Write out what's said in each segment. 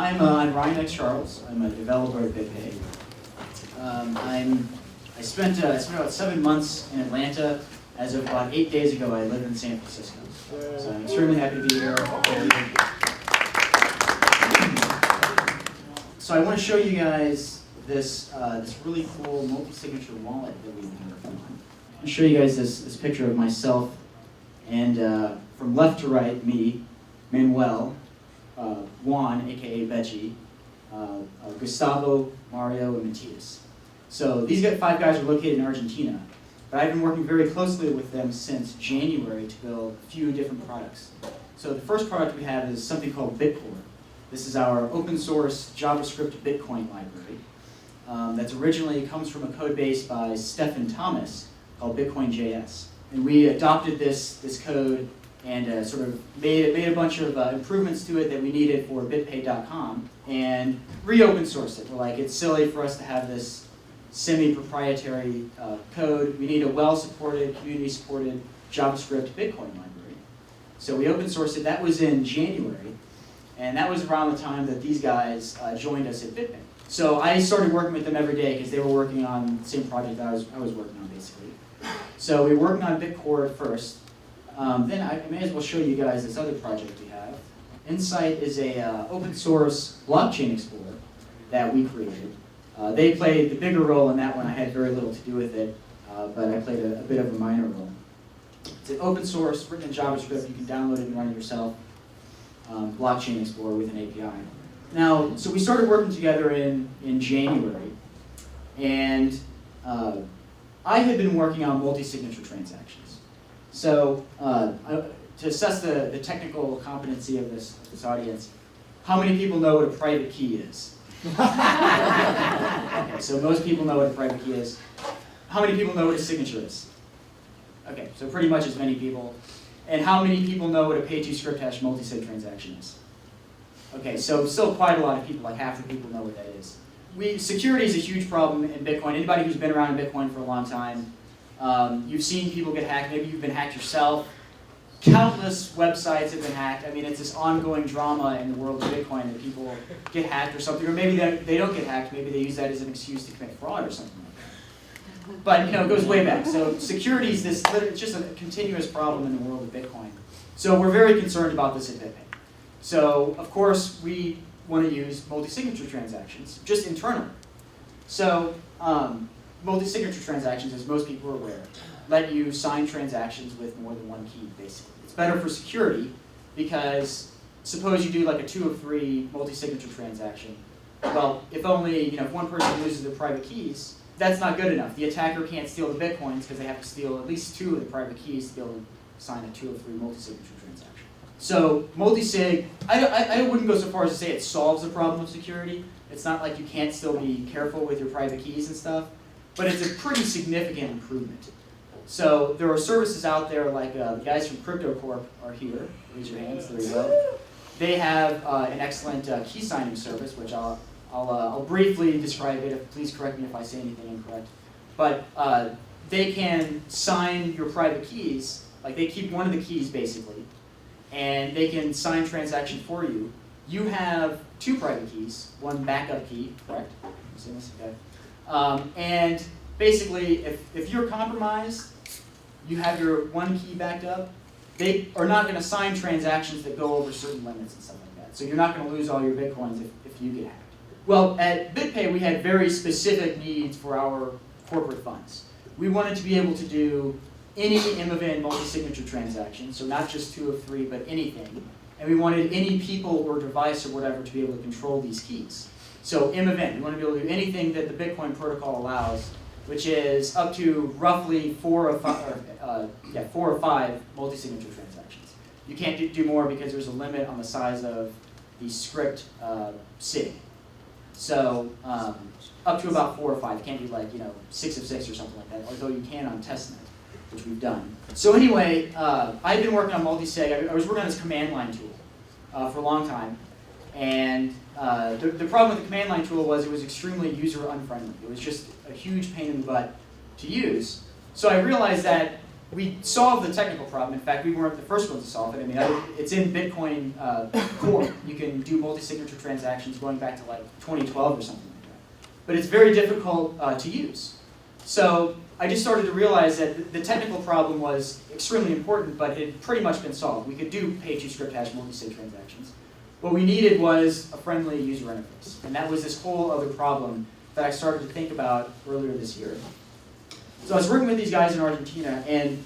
I'm Ryan X. Charles. I'm a developer at BitPay. I spent about 7 months in Atlanta. As of about 8 days ago, I live in San Francisco. So I'm extremely happy to be here. So I want to show you guys this really cool multi-signature wallet that we've been working on. I'll show you guys this picture of myself, and from left to right, me, Manuel, Juan, aka Becci, Gustavo, Mario, and Matias. So these 5 guys are located in Argentina, but I've been working very closely with them since January to build a few different products. So the first product we have is something called Bitcoin. This is our open source JavaScript Bitcoin library that's originally comes from a code base by Stephen Thomas called Bitcoin.js. And we adopted this code and sort of made a bunch of improvements to it that we needed for BitPay.com and re-open sourced it. We're like, it's silly for us to have this semi-proprietary code. We need a well-supported, community-supported JavaScript Bitcoin library. So we open sourced it. That was in January, and that was around the time that these guys joined us at BitPay. So I started working with them every day because they were working on the same project that I was working on, basically. So we were working on Bitcore at first. Then I may as well show you guys this other project we have. Insight is a open source blockchain explorer that we created. They played the bigger role in that one. I had very little to do with it, but I played a bit of a minor role. It's an open source, written in JavaScript. You can download it and run it yourself. Blockchain explorer with an API. Now, so we started working together in January, and I had been working on multi-signature transactions. So to assess the technical competency of this audience, how many people know what a private key is? Okay, so most people know what a private key is. How many people know what a signature is? Okay, so pretty much as many people. And how many people know what a pay-to-script hash multi-sig transaction is? Okay, so still quite a lot of people, like half the people know what that is. Security is a huge problem in Bitcoin. Anybody who's been around in Bitcoin for a long time, you've seen people get hacked. Maybe you've been hacked yourself. Countless websites have been hacked. I mean, it's this ongoing drama in the world of Bitcoin that people get hacked or something, or maybe they don't get hacked. Maybe they use that as an excuse to commit fraud or something like that. But it goes way back. So security is it's just a continuous problem in the world of Bitcoin. So we're very concerned about this at BitPay. So of course we want to use multi-signature transactions just internally. So multi-signature transactions, as most people are aware, let you sign transactions with more than one key, basically. It's better for security because suppose you do like a 2 of 3 multi-signature transaction. Well, if only if one person loses their private keys, that's not good enough. The attacker can't steal the Bitcoins because they have to steal at least 2 of the private keys to be able to sign a 2 of 3 multi-signature transaction. So multi-sig, I wouldn't go so far as to say it solves the problem of security. It's not like you can't still be careful with your private keys and stuff, but it's a pretty significant improvement. So there are services out there like the guys from Crypto Corp are here. Raise your hands. There you go. They have an excellent key signing service, which I'll briefly describe it. Please correct me if I say anything incorrect. But they can sign your private keys. Like they keep one of the keys basically, and they can sign transaction for you. You have 2 private keys, 1 backup key, correct? You see this? Okay. And basically, if you're compromised, you have your 1 key backed up. They are not going to sign transactions that go over certain limits and stuff like that. So you're not going to lose all your Bitcoins if you get hacked. Well, at BitPay, we had very specific needs for our corporate funds. We wanted to be able to do any IMAVIN multi-signature transaction, so not just 2 of 3, but anything. And we wanted any people or device or whatever to be able to control these keys. So IMAVIN, we want to be able to do anything that the Bitcoin protocol allows, which is up to roughly 4 or 5 multi-signature transactions. You can't do more because there's a limit on the size of the script SIG. So up to about 4 or 5. You can't do like 6 of 6 or something like that, although you can on testnet, which we've done. So anyway, I've been working on multisig. I was working on this command line tool for a long time. And the problem with the command line tool was it was extremely user unfriendly. It was just a huge pain in the butt to use. So I realized that we solved the technical problem. In fact, we weren't the first ones to solve it. I mean, it's in Bitcoin core. You can do multi-signature transactions going back to like 2012 or something like that. But it's very difficult to use. So I just started to realize that the technical problem was extremely important, but it had pretty much been solved. We could do pay-to-script hash multi-sig transactions. What we needed was a friendly user interface. And that was this whole other problem that I started to think about earlier this year. So I was working with these guys in Argentina, and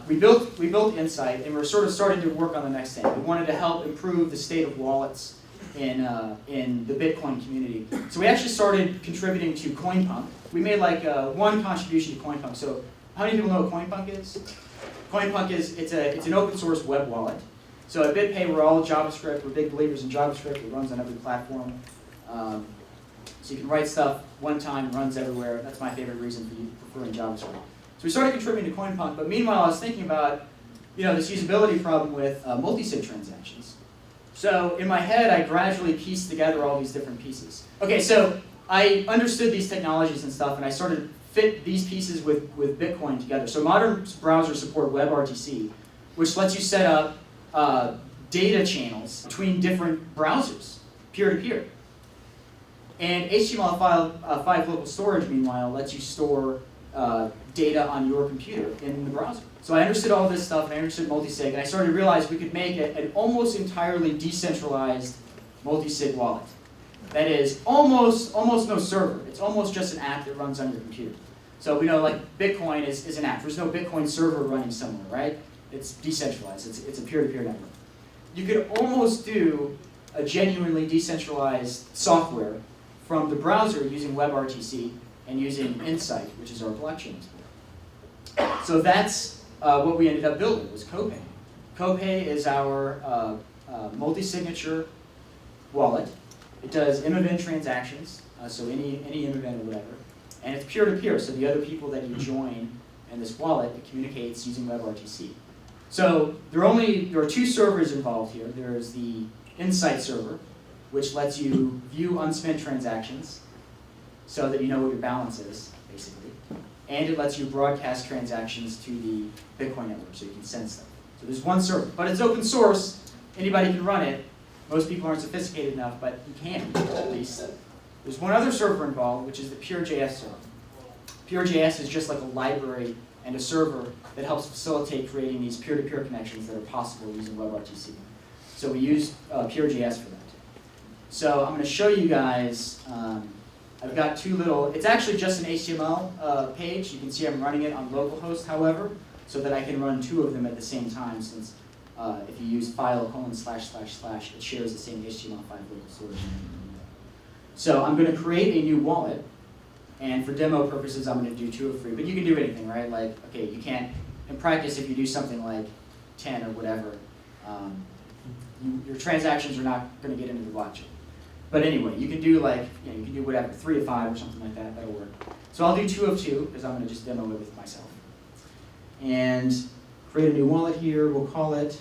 we built Insight, and we're sort of starting to work on the next thing. We wanted to help improve the state of wallets in the Bitcoin community. So we actually started contributing to CoinPunk. We made like one contribution to CoinPunk. So how many people know what CoinPunk is? CoinPunk it's an open source web wallet. So at BitPay, we're all JavaScript. We're big believers in JavaScript. It runs on every platform. So you can write stuff one time, runs everywhere. That's my favorite reason for you preferring JavaScript. So we started contributing to CoinPunk, but meanwhile I was thinking about this usability problem with multi-sig transactions. So in my head, I gradually pieced together all these different pieces. Okay, so I understood these technologies and stuff, and I started to fit these pieces with Bitcoin together. So modern browsers support WebRTC, which lets you set up data channels between different browsers, peer-to-peer. And HTML5 local storage, meanwhile, lets you store data on your computer in the browser. So I understood all this stuff, and I understood multisig, and I started to realize we could make an almost entirely decentralized multisig wallet. That is almost no server. It's almost just an app that runs on your computer. So we know like Bitcoin is an app. There's no Bitcoin server running somewhere, right? It's decentralized. It's a peer-to-peer network. You could almost do a genuinely decentralized software from the browser using WebRTC and using Insight, which is our blockchain explorer. So that's what we ended up building, was Copay. Copay is our multi-signature wallet. It does IMAVIN transactions, so any IMAVIN or whatever. And it's peer-to-peer, so the other people that you join in this wallet, it communicates using WebRTC. So there are two servers involved here. There's the Insight server, which lets you view unspent transactions so that you know what your balance is, basically. And it lets you broadcast transactions to the Bitcoin network so you can send stuff. So there's one server, but it's open source. Anybody can run it. Most people aren't sophisticated enough, but you can, at least. There's one other server involved, which is the Pure.js server. Pure.js is just like a library and a server that helps facilitate creating these peer-to-peer connections that are possible using WebRTC. So we use Pure.js for that. So I'm going to show you guys, I've got two little, it's actually just an HTML page. You can see I'm running it on localhost, however, so that I can run two of them at the same time, since if you use file : // it shares the same HTML5 local storage. So I'm going to create a new wallet, and for demo purposes, I'm going to do 2 of 3. But you can do anything, right? Like, okay, you can't, in practice, if you do something like 10 or whatever, your transactions are not going to get into the blockchain. But anyway, you can do like, you can do whatever, 3 of 5 or something like that. That'll work. So I'll do 2 of 2 because I'm going to just demo it with myself. And create a new wallet here. We'll call it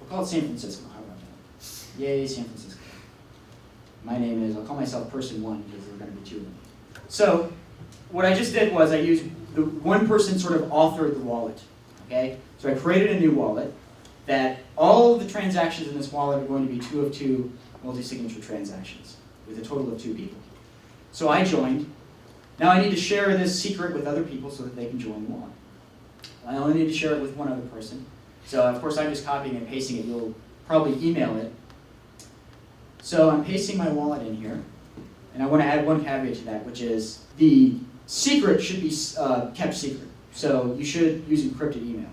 San Francisco. How about that? Yay, San Francisco. My name is, I'll call myself person 1 because there are going to be 2 of them. So what I just did was I used one person sort of authored the wallet. Okay? So I created a new wallet that all of the transactions in this wallet are going to be 2 of 2 multi-signature transactions with a total of 2 people. So I joined. Now I need to share this secret with other people so that they can join the wallet. I only need to share it with one other person. So of course I'm just copying and pasting it. You'll probably email it. So I'm pasting my wallet in here. And I want to add one caveat to that, which is the secret should be kept secret. So you should use encrypted email.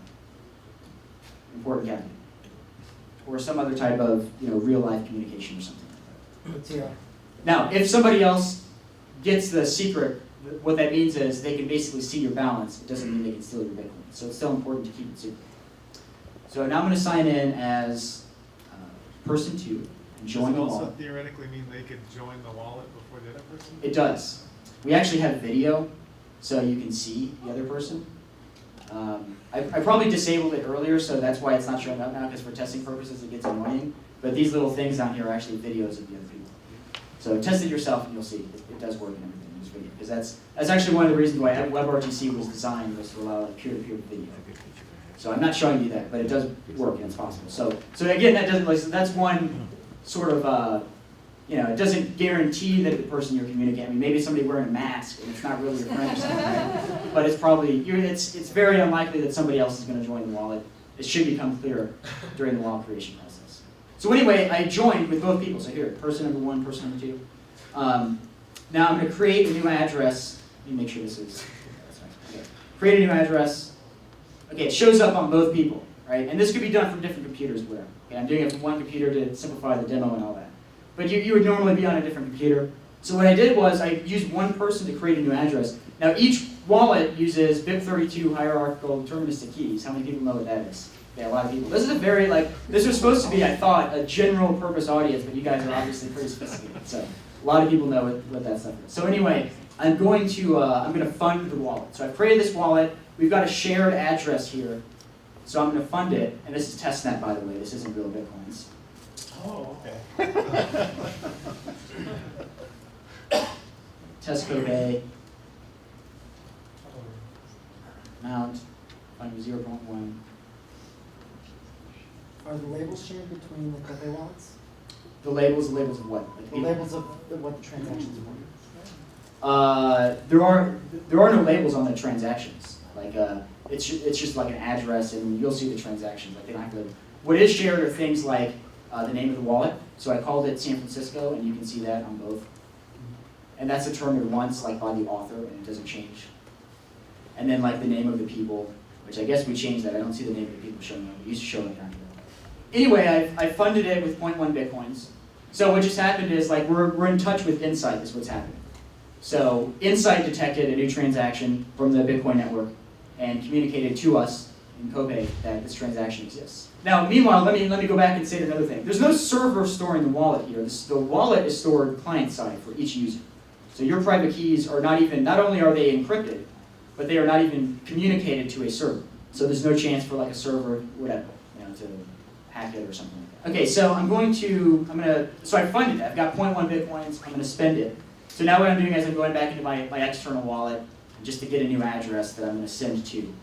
Important caveat. Or some other type of real-life communication or something like that. Now, if somebody else gets the secret, what that means is they can basically see your balance. It doesn't mean they can steal your Bitcoin. So it's still important to keep it secret. So now I'm going to sign in as person 2 and join the wallet. Does it also theoretically mean they could join the wallet before the other person? It does. We actually have video, so you can see the other person. I probably disabled it earlier, so that's why it's not showing up now, because for testing purposes it gets annoying. But these little things down here are actually videos of the other people. So test it yourself and you'll see it does work and everything in this video. Because that's actually one of the reasons why WebRTC was designed, was to allow like peer-to-peer video. So I'm not showing you that, but it does work and it's possible. So again, that doesn't, like, so that's one sort of, it doesn't guarantee that the person you're communicating, I mean, maybe somebody wearing a mask and it's not really your friend or something, right? But it's probably, it's very unlikely that somebody else is going to join the wallet. It should become clear during the wallet creation process. So anyway, I joined with both people. So here, person number 1, person number 2. Now I'm going to create a new address. Let me make sure this is, okay. Create a new address. Okay, it shows up on both people, right? And this could be done from different computers, whatever. Okay, I'm doing it from one computer to simplify the demo and all that. But you would normally be on a different computer. So what I did was I used one person to create a new address. Now each wallet uses BIP32 hierarchical deterministic keys. How many people know what that is? Yeah, a lot of people. This is a very, this was supposed to be, I thought, a general purpose audience, but you guys are obviously pretty sophisticated. So a lot of people know what that stuff is. So anyway, I'm going to fund the wallet. So I've created this wallet. We've got a shared address here. So I'm going to fund it. And this is testnet, by the way. This isn't real Bitcoins. Oh, okay. Test Copay. Amount. Funding 0.1. Are the labels shared between the Copay wallets? The labels of what? Like The labels of what the transactions were. There are no labels on the transactions. Like it's just like an address, and you'll see the transactions. Like they don't have to. What is shared are things like the name of the wallet. So I called it San Francisco, and you can see that on both. And that's determined once, like by the author, and it doesn't change. And then like the name of the people, which I guess we changed that. I don't see the name of the people showing up. It used to show up down here. Anyway, I funded it with 0.1 Bitcoins. So what just happened is like we're in touch with Insight is what's happening. So Insight detected a new transaction from the Bitcoin network and communicated to us in Copay that this transaction exists. Now, meanwhile, let me go back and say another thing. There's no server storing the wallet here. The wallet is stored client side for each user. So your private keys are not only are they encrypted, but they are not even communicated to a server. So there's no chance for like a server, whatever, to hack it or something like that. Okay, so so I funded it. I've got 0.1 Bitcoins. I'm going to spend it. So now what I'm doing is I'm going back into my external wallet just to get a new address that I'm going to send to.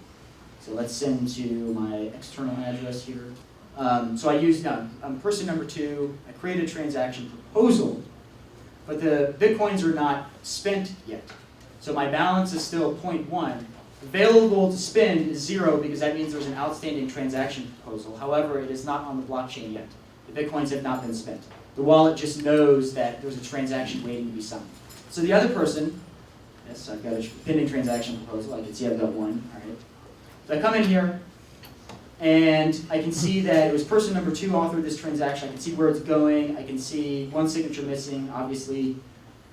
So let's send to my external address here. So I used person number 2. I created a transaction proposal, but the Bitcoins are not spent yet. So my balance is still 0.1. Available to spend is 0 because that means there's an outstanding transaction proposal. However, it is not on the blockchain yet. The Bitcoins have not been spent. The wallet just knows that there's a transaction waiting to be signed. So the other person, yes, I've got a pending transaction proposal. I can see I've got one. All right. So I come in here, and I can see that it was person number 2 authored this transaction. I can see where it's going. I can see one signature missing, obviously,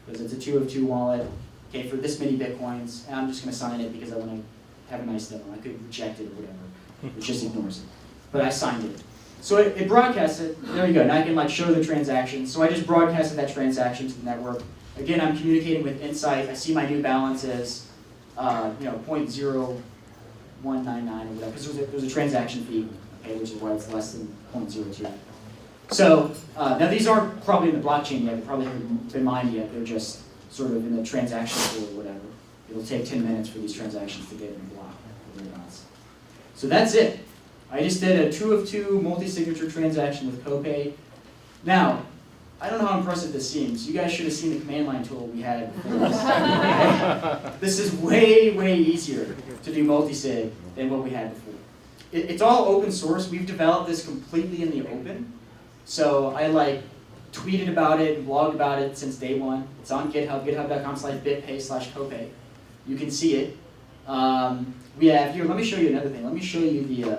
because it's a 2 of 2 wallet. Okay, for this many Bitcoins, and I'm just going to sign it because I want to have a nice demo. I could reject it or whatever. It just ignores it. But I signed it. So it broadcasts it. There you go. Now I can show the transaction. So I just broadcasted that transaction to the network. Again, I'm communicating with Insight. I see my new balance as 0.0199 or whatever, because there's a transaction fee, okay, which is why it's less than 0.02. So now these aren't probably in the blockchain yet. They probably haven't been mined yet. They're just sort of in the transaction pool or whatever. It'll take 10 minutes for these transactions to get in the block. So that's it. I just did a 2 of 2 multi-signature transaction with Copay. Now, I don't know how impressive this seems. You guys should have seen the command line tool we had before this. This is way, way easier to do multisig than what we had before. It's all open source. We've developed this completely in the open. So I tweeted about it and blogged about it since day one. It's on GitHub, github.com/bitpay/Copay. You can see it. We have here, let me show you another thing. Let me show you the,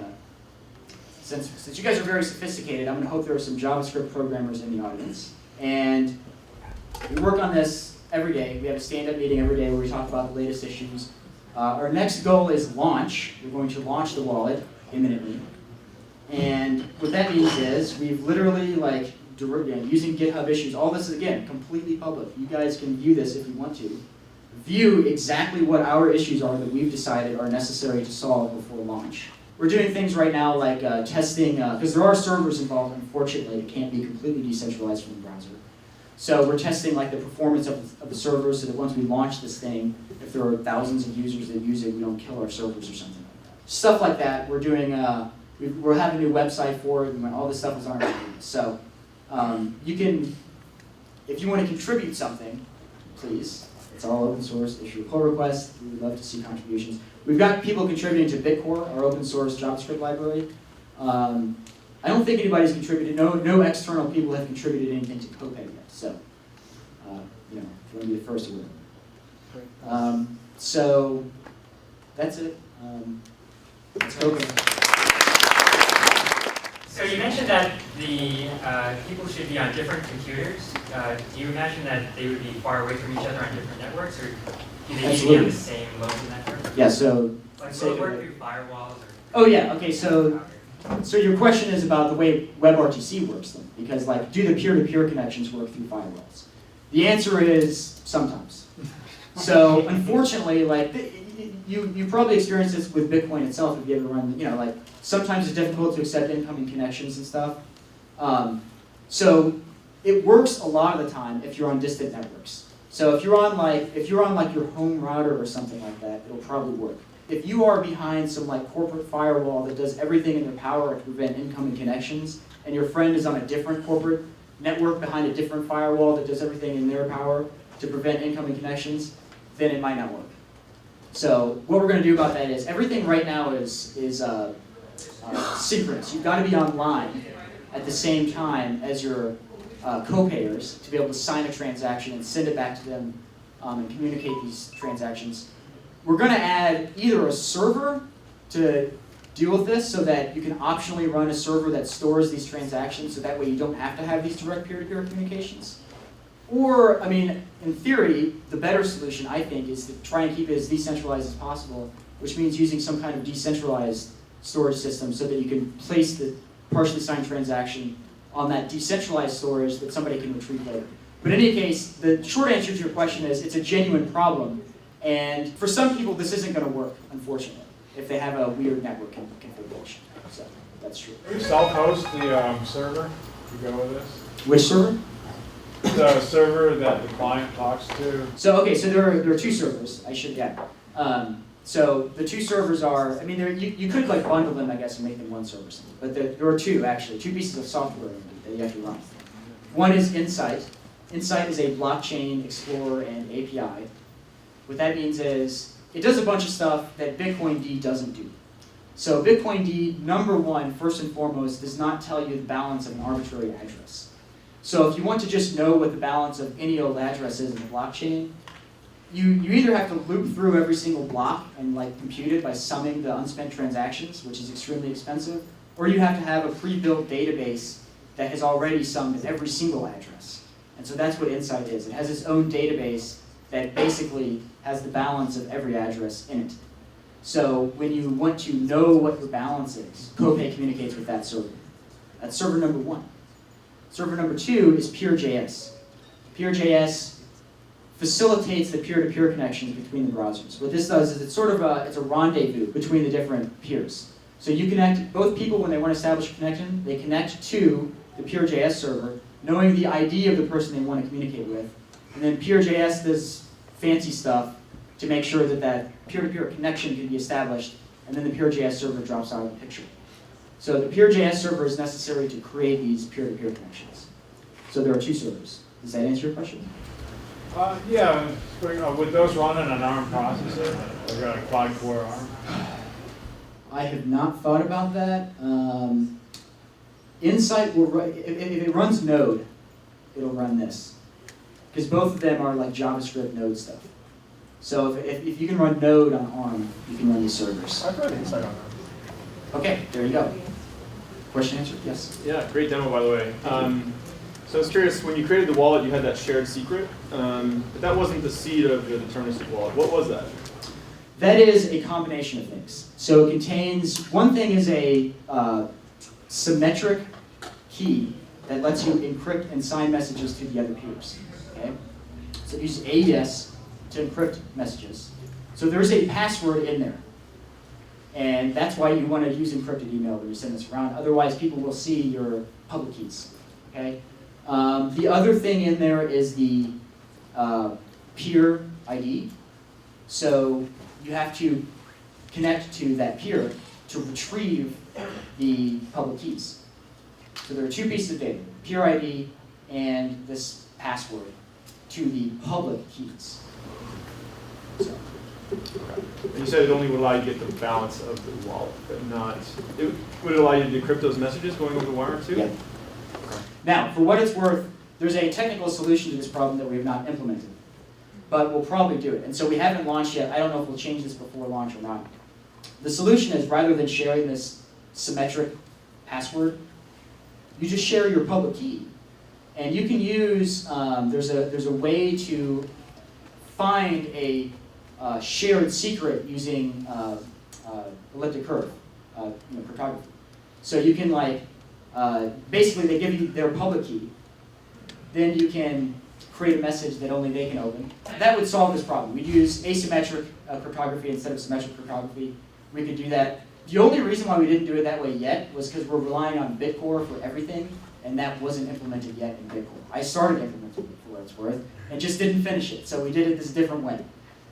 since you guys are very sophisticated, I'm going to hope there are some JavaScript programmers in the audience. And we work on this every day. We have a stand-up meeting every day where we talk about the latest issues. Our next goal is launch. We're going to launch the wallet imminently. And what that means is we've literally, using GitHub issues, all this is, again, completely public. You guys can view this if you want to. View exactly what our issues are that we've decided are necessary to solve before launch. We're doing things right now like testing, because there are servers involved, unfortunately, it can't be completely decentralized from the browser. So we're testing like the performance of the servers so that once we launch this thing, if there are thousands of users that use it, we don't kill our servers or something like that. Stuff like that. We're doing, we're having a new website for it, and all this stuff is on our team. So you can, if you want to contribute something, please. It's all open source. Issue a pull request. We would love to see contributions. We've got people contributing to Bitcore, our open source JavaScript library. I don't think anybody's contributed. No external people have contributed anything to Copay yet. So, you know, if you want to be the first, to win. So that's it. Let's go. So you mentioned that the people should be on different computers. Do you imagine that they would be far away from each other on different networks, or do they need to be on the same local network? Yeah. So. Like, will it work through firewalls? Or oh yeah. Okay. So your question is about the way WebRTC works, then, because like, do the peer-to-peer connections work through firewalls? The answer is sometimes. So unfortunately, like you probably experienced this with Bitcoin itself if you ever run, you know, like sometimes it's difficult to accept incoming connections and stuff. So it works a lot of the time if you're on distant networks. So if you're on like your home router or something like that, it'll probably work. If you are behind some like corporate firewall that does everything in their power to prevent incoming connections, and your friend is on a different corporate network behind a different firewall that does everything in their power to prevent incoming connections, then it might not work. So what we're going to do about that is everything right now is synchronous. You've got to be online at the same time as your co-payers to be able to sign a transaction and send it back to them and communicate these transactions. We're going to add either a server to deal with this so that you can optionally run a server that stores these transactions so that way you don't have to have these direct peer-to-peer communications. Or, I mean, in theory, the better solution, I think, is to try and keep it as decentralized as possible, which means using some kind of decentralized storage system so that you can place the partially signed transaction on that decentralized storage that somebody can retrieve later. But in any case, the short answer to your question is it's a genuine problem. And for some people, this isn't going to work, unfortunately, if they have a weird network configuration. So that's true. Can you self-host the server to go with this? Which server? The server that the client talks to. So okay, so there are two servers. I should so the two servers are. I mean, you could like bundle them, I guess, and make them one server. But there are two actually, two pieces of software that you have to run. One is Insight. Insight is a blockchain explorer and API. What that means is it does a bunch of stuff that Bitcoin D doesn't do. So Bitcoin D, number one, first and foremost, does not tell you the balance of an arbitrary address. So if you want to just know what the balance of any old address is in the blockchain, you either have to loop through every single block and like compute it by summing the unspent transactions, which is extremely expensive, or you have to have a pre-built database that has already summed every single address. And so that's what Insight is. It has its own database that basically has the balance of every address in it. So when you want to know what your balance is, Copay communicates with that server. That's server number one. Server number two is PeerJS. PeerJS facilitates the peer-to-peer connections between the browsers. What this does is it's sort of it's a rendezvous between the different peers. So you connect, both people when they want to establish a connection, they connect to the PeerJS server, knowing the ID of the person they want to communicate with. And then PeerJS does fancy stuff to make sure that that peer-to-peer connection can be established, and then the PeerJS server drops out of the picture. So the PeerJS server is necessary to create these peer-to-peer connections. So there are two servers. Does that answer your question? Yeah, would those run in an ARM processor? Like a quad-core ARM? I have not thought about that. Insight will run, if it runs Node, it'll run this. Because both of them are like JavaScript Node stuff. So if you can run Node on ARM, you can run these servers. I've read Insight on ARM. Okay, there you go. Question answered? Yes. Yeah, great demo, by the way. So I was curious, when you created the wallet, you had that shared secret, but that wasn't the seed of the deterministic wallet. What was that? That is a combination of things. So it contains, one thing is a symmetric key that lets you encrypt and sign messages to the other peers. Okay? So it uses AES to encrypt messages. So there is a password in there. And that's why you want to use encrypted email when you send this around. Otherwise, people will see your public keys. Okay? The other thing in there is the peer ID. So you have to connect to that peer to retrieve the public keys. So there are two pieces of data, peer ID and this password to the public keys. So, And you said it only would allow you to get the balance of the wallet, but not, would it allow you to decrypt those messages going over the wire too? yeah. Now, for what it's worth, there's a technical solution to this problem that we have not implemented, but we'll probably do it. And so we haven't launched yet. I don't know if we'll change this before launch or not. The solution is, rather than sharing this symmetric password, you just share your public key. And you can use, there's a way to find a shared secret using elliptic curve, cryptography. So you can basically they give you their public key, then you can create a message that only they can open. That would solve this problem. We'd use asymmetric cryptography instead of symmetric cryptography. We could do that. The only reason why we didn't do it that way yet was because we're relying on Bitcore for everything, and that wasn't implemented yet in Bitcore. I started implementing it for what it's worth, and just didn't finish it. So we did it this different way.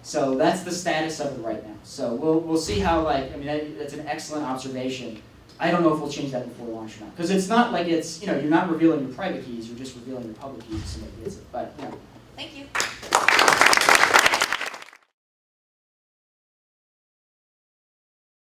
So that's the status of it right now. So we'll see how, that's an excellent observation. I don't know if we'll change that before launch or not. Because it's not like it's, you're not revealing your private keys, you're just revealing your public keys if somebody gets it. But, Thank you.